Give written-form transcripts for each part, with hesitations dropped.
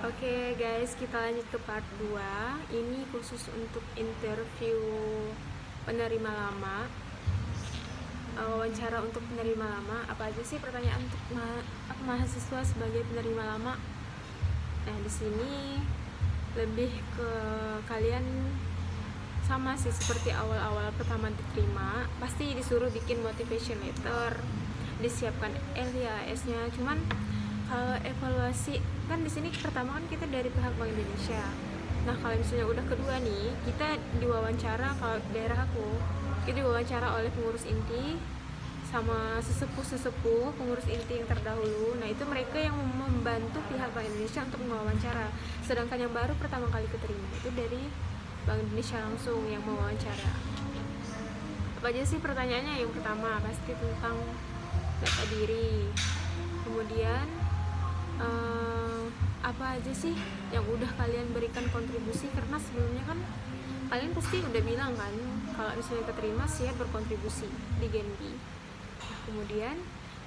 Oke guys, kita lanjut ke part 2. Ini khusus untuk interview penerima lama. Wawancara untuk penerima lama. Apa aja sih pertanyaan untuk mahasiswa sebagai penerima lama? Nah, di sini lebih ke kalian sama sih seperti awal-awal pertama diterima, pasti disuruh bikin motivation letter, disiapkan LIAS-nya. Cuman kalau evaluasi kan di sini pertama kan kita dari pihak Bank Indonesia. Nah, kalau misalnya udah kedua nih, kita diwawancara. Kalau daerah aku, kita diwawancara oleh pengurus inti sama sesepuh pengurus inti yang terdahulu. Nah, itu mereka yang membantu pihak Bank Indonesia untuk mewawancara. Sedangkan yang baru pertama kali keterima itu dari Bank Indonesia langsung yang mewawancara. Apa aja sih pertanyaannya? Yang pertama pasti tentang data diri. Kemudian apa aja sih yang udah kalian berikan kontribusi, karena sebelumnya kan kalian pasti udah bilang kan kalau misalnya keterima siap berkontribusi di Genbi. Nah, kemudian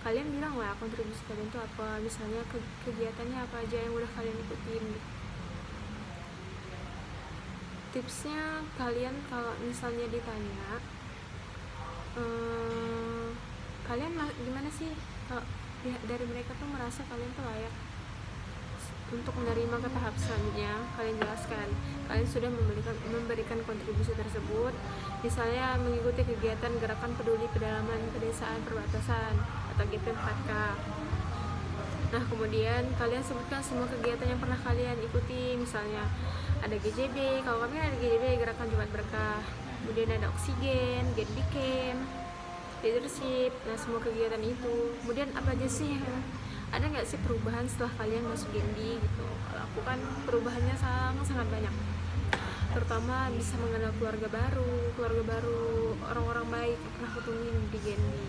kalian bilang lah kontribusi kalian tuh apa, misalnya kegiatannya apa aja yang udah kalian ikutin. Tipsnya kalian kalau misalnya ditanya kalian gimana sih kalau dari mereka tuh merasa kalian tuh layak untuk menerima ke tahap selanjutnya, kalian jelaskan kalian sudah memberikan kontribusi tersebut, misalnya mengikuti kegiatan gerakan peduli pedalaman pedesaan perbatasan atau GP4K. Nah, kemudian kalian sebutkan semua kegiatan yang pernah kalian ikuti, misalnya ada GJB, kalau kami ada GJB gerakan Jumat Berkah, kemudian ada oksigen, Genbi Camp, leadership. Nah, semua kegiatan itu. Kemudian apa aja sih yang ada nggak sih perubahan setelah kalian masuk Genbi gitu? Kalau aku kan perubahannya sangat banyak, terutama bisa mengenal keluarga baru, orang-orang baik yang pernah aku temuin di Genbi.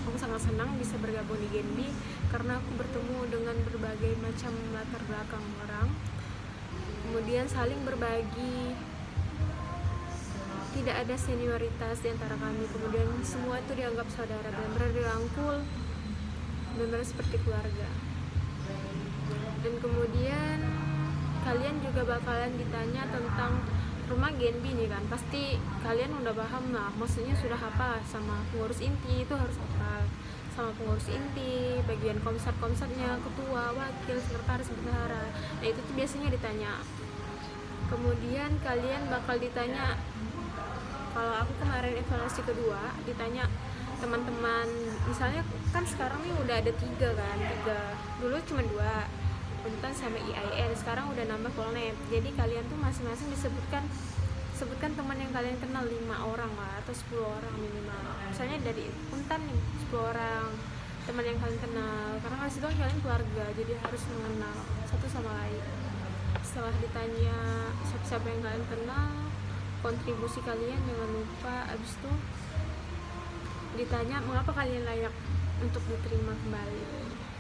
Aku sangat senang bisa bergabung di Genbi karena aku bertemu dengan berbagai macam latar belakang orang, kemudian saling berbagi, tidak ada senioritas di antara kami, kemudian semua itu dianggap saudara dan dirangkul benar seperti keluarga. Dan kemudian kalian juga bakalan ditanya tentang rumah Genbi nih kan, pasti kalian udah paham lah, maksudnya sudah hafal sama pengurus inti, itu harus hafal sama pengurus inti, bagian komsat-komsatnya, ketua, wakil, sekretaris, bendahara. Nah, itu tuh biasanya ditanya. Kemudian kalian bakal ditanya, kalau aku kemarin evaluasi kedua ditanya teman-teman, misalnya kan sekarang nih udah ada tiga, dulu cuma 2, Untan sama IAIN, sekarang udah nambah Polnet. Jadi kalian tuh masing-masing sebutkan teman yang kalian kenal 5 orang lah atau 10 orang minimal. Misalnya dari Untan nih 10 orang teman yang kalian kenal, karena kan situ kalian keluarga, jadi harus mengenal satu sama lain. Setelah ditanya siapa yang kalian kenal, kontribusi kalian jangan lupa. Abis itu ditanya mengapa kalian layak untuk diterima kembali.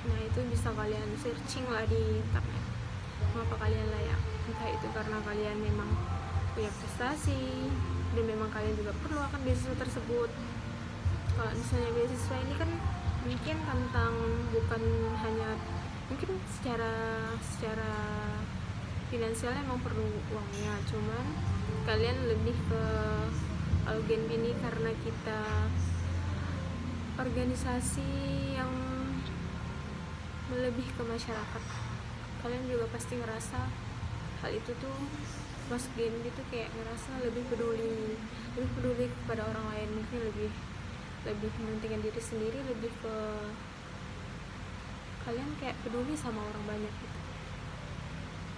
Nah, itu bisa kalian searching lah di internet, mengapa kalian layak. Entah itu karena kalian memang punya prestasi dan memang kalian juga perlu akan beasiswa tersebut. Kalau misalnya beasiswa ini kan mungkin tentang bukan hanya mungkin secara finansialnya emang perlu uangnya, cuman kalian lebih ke Genbi ini karena kita organisasi yang lebih ke masyarakat. Kalian juga pasti ngerasa hal itu tuh, masuk Genbi tuh kayak ngerasa lebih peduli kepada orang lain, mungkin lebih mementingkan diri sendiri, lebih ke kalian kayak peduli sama orang banyak gitu.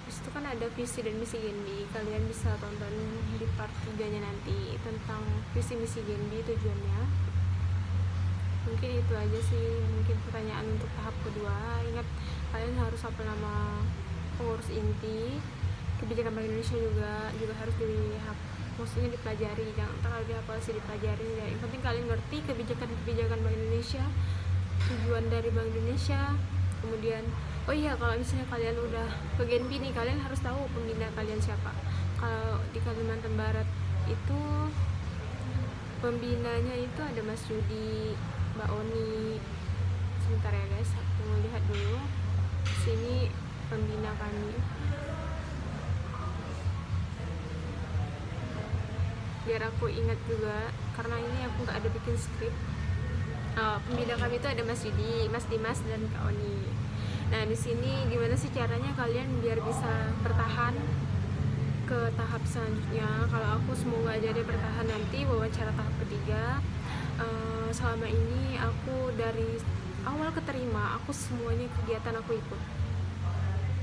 Terus itu kan ada visi dan misi Genbi, kalian bisa tonton di part 3 nya nanti tentang visi misi Genbi, tujuannya. Mungkin itu aja sih, mungkin pertanyaan untuk tahap kedua. Ingat, kalian harus hafal nama pengurus inti, kebijakan Bank Indonesia juga harus maksudnya dipelajari, jangan terlalu dihafal sih, dipelajari ya. Yang penting kalian ngerti kebijakan Bank Indonesia, tujuan dari Bank Indonesia. Kemudian oh iya, kalau misalnya kalian udah ke Genbi nih, kalian harus tahu pembina kalian siapa. Kalau di Kalimantan Barat itu pembinanya itu ada Mas Yudi, Mbak Oni. Sebentar ya guys, aku mau lihat dulu. Sini pembina kami. Biar aku ingat juga, karena ini aku nggak ada bikin skrip. Pembina kami itu ada Mas Yudi, Mas Dimas, dan Kak Oni. Nah di sini gimana sih caranya kalian biar bisa bertahan ke tahap selanjutnya? Kalau aku semoga aja dia bertahan nanti wawancara tahap ketiga. Selama ini aku dari awal keterima, aku semuanya kegiatan aku ikut.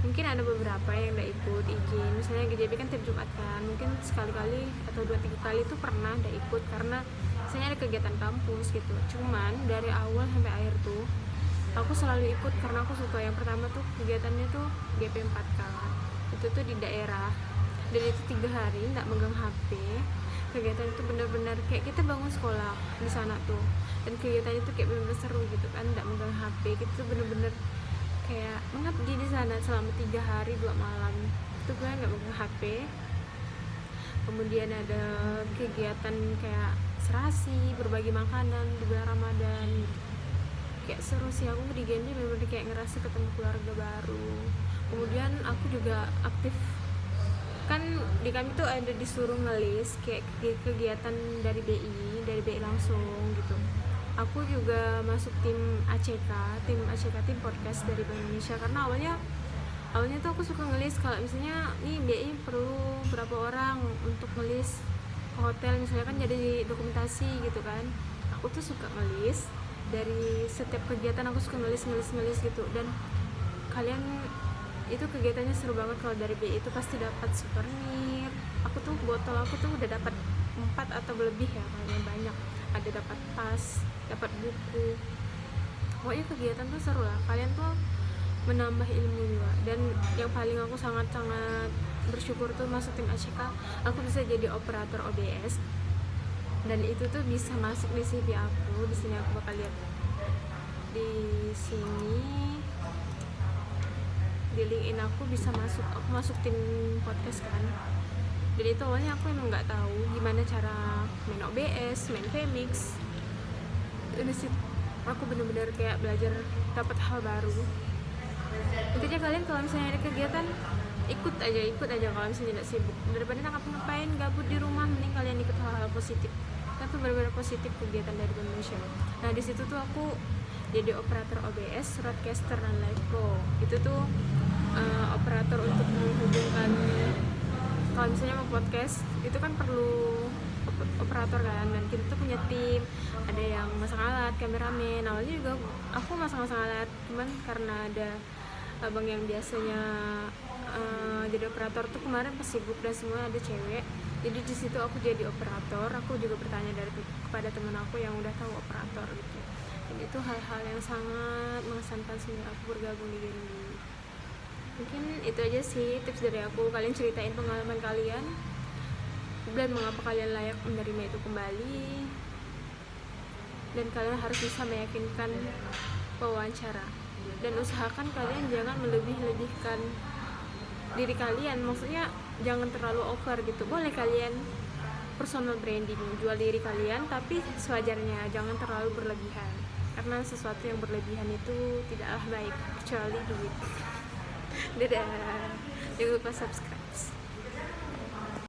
Mungkin ada beberapa yang gak ikut izin, misalnya GJB kan tiap Jumat kan, mungkin sekali-kali atau 2-3 kali itu pernah gak ikut karena misalnya ada kegiatan kampus gitu. Cuman dari awal sampai akhir tuh aku selalu ikut karena aku suka. Yang pertama tuh kegiatannya tuh GP4K, itu tuh di daerah, dan itu 3 hari gak megang HP. Kegiatan itu benar-benar kayak kita bangun sekolah di sana tuh, dan kegiatan itu kayak benar-benar seru gitu kan, gak megang HP. Kita tuh benar-benar kayak mengabdi di sana selama 3 hari 2 malam. Itu gue nggak megang HP. Kemudian ada kegiatan kayak serasi, berbagi makanan di bulan Ramadan gitu. Kayak seru sih, aku di Genji bener-bener kayak ngerasa ketemu keluarga baru. Kemudian aku juga aktif, kan di kami tuh ada disuruh ngelis kayak kegiatan dari BI langsung gitu. Aku juga masuk tim ACK, tim podcast dari Bank Indonesia, karena awalnya tuh aku suka ngelis kalau misalnya nih BI perlu berapa orang untuk ngelis ke hotel misalnya, kan jadi dokumentasi gitu kan. Aku tuh suka ngelis dari setiap kegiatan, aku suka ngelis gitu. Dan kalian itu kegiatannya seru banget. Kalau dari BI itu pasti dapat souvenir. Aku tuh botol aku tuh udah dapat 4 atau lebih ya, kayaknya banyak. Ada dapat tas, dapat buku. Pokoknya kegiatan tuh seru lah, kalian tuh menambah ilmu juga. Dan yang paling aku sangat-sangat bersyukur tuh masuk tim ACK, aku bisa jadi operator OBS, dan itu tuh bisa masuk di CV aku. Di sini aku bakal lihat di sini di LinkedIn aku bisa aku masuk tim podcast kan. Jadi itu awalnya aku emang nggak tahu gimana cara main OBS, main VMix. Di situ aku bener-bener kayak belajar, dapat hal baru. Intinya kalian kalau misalnya ada kegiatan ikut aja kalau misalnya tidak sibuk, daripada ngapain gabut di rumah. Mending kalian ikut hal-hal positif, tapi benar-benar positif kegiatan dari Indonesia. Nah di situ tuh aku jadi operator OBS, broadcaster, dan live pro. Itu tuh operator untuk menghubungkan, kalau misalnya mau podcast itu kan perlu operator kan, dan kita tuh punya tim, ada yang masang alat, kameramen. Awalnya juga aku masang alat, cuman karena ada abang yang biasanya jadi operator tuh kemarin pas sibuk dan semua ada cewek, jadi di situ aku jadi operator. Aku juga bertanya kepada teman aku yang udah tahu operator gitu. Dan itu hal-hal yang sangat mengesankan sebenarnya aku bergabung di Genbi. Mungkin itu aja sih tips dari aku. Kalian ceritain pengalaman kalian dan mengapa kalian layak menerima itu kembali, dan kalian harus bisa meyakinkan wawancara. Dan usahakan kalian jangan melebih-lebihkan diri kalian, maksudnya jangan terlalu over gitu. Boleh kalian personal branding, jual diri kalian, tapi sewajarnya, jangan terlalu berlebihan, karena sesuatu yang berlebihan itu tidaklah baik, kecuali duit. Dadah, jangan lupa subscribe.